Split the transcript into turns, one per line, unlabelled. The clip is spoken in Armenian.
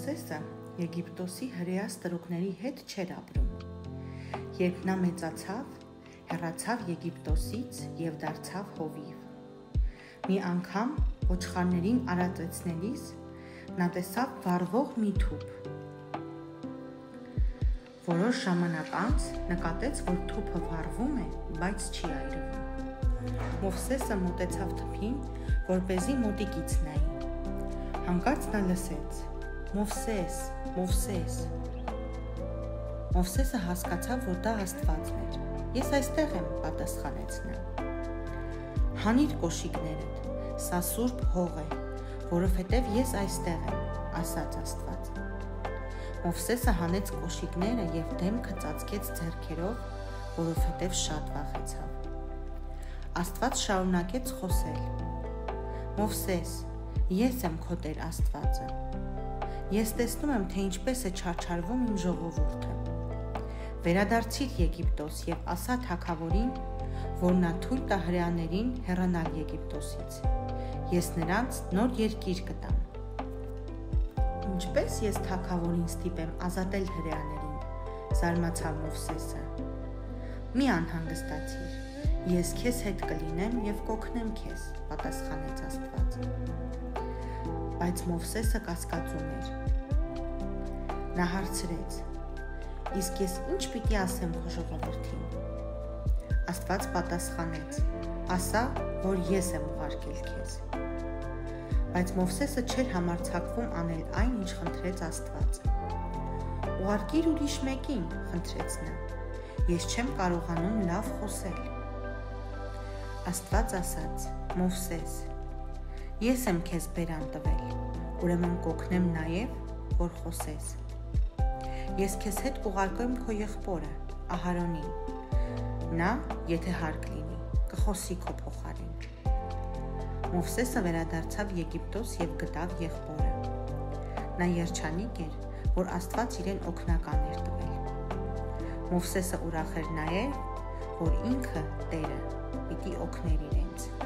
Մովսեսը Եգիպտոսի հրեա ստրուկների հետ չէր ապրում։ Երբ նա մեծացավ, հեռացավ Եգիպտոսից և դարձավ հովիվ։ Մի անգամ ոչխարներին արածեցնելիս նա տեսավ վառվող մի թուփ։ Որոշ ժամանակ անց նկատեց, որ թուփը վառվում է, բայց չի այրվում։ Մովսեսը մոտեցավ թփին, որպեսզի մոտիկից նայի։ Հանկարծ նա լսեց. «Մովսես, Մովսես»։ Մովսեսը հասկացավ, որ դա Աստվածն էր։ «Ես այստեղ եմ», պատասխանեց նա։ «Հանիր կոշիկներդ, սա սուրբ հող է, որովհետև ես այստեղ եմ», ասաց Աստվածը։ Մովսեսը հանեց կոշիկները և դեմքը ծածկեց ձեռքերով, որովհետև շատ վախեցավ։ Աստված շարունակեց խոսել. «Մովսես, ես եմ քո Տեր Աստվածը։ Ես տեսնում եմ, թե ինչպես է չարչարվում իմ ժողովուրդը։ Վերադարձիր Եգիպտոս և ասա թագավորին, որ նա թույլ տա հրեաներին հեռանալ Եգիպտոսից։ Ես նրանց նոր երկիր կտամ»։ «Ինչպես ես թագավորին ստիպեմ ազատել հրեաներին», զարմացավ Մովսեսը։ «Մի անհանգստացիր, ես քեզ հետ կլինեմ և կօգնեմ քեզ», պատասխանեց Աստվածը։ Բայց Մովսեսը կասկածում էր։ Նա հարցրեց. «Իսկ ես ինչ պիտի ասեմ քո ժողովրդին»։ Աստված պատասխանեց. «Ասա, որ ես եմ ուղարկել քեզ»։ Բայց Մովսեսը չէր համարձակվում անել այն, ինչ խնդրեց Աստվածը։ «Ուղարկիր ուրիշ մեկին», խնդրեց նա։ «Ես չեմ կարողանում լավ խոսել»։ Աստված ասաց. «Մովսես, ես եմ քեզ բերան տվել, ուրեմն կօգնեմ նաև, որ խոսես։ Ես քեզ հետ կուղարկեմ քո եղբորը, Ահարոնին։ Նա, եթե հարկ լինի, կխոսի քո փոխարեն»։ Մովսեսը վերադարձավ Եգիպտոս և գտավ եղբորը։ Նա երջանիկ էր, որ Աստված իրեն օգնական էր տվել։ Մովսեսը ուրախ էր նաև, որ ինքը Տերը պիտի օգներ իրենց։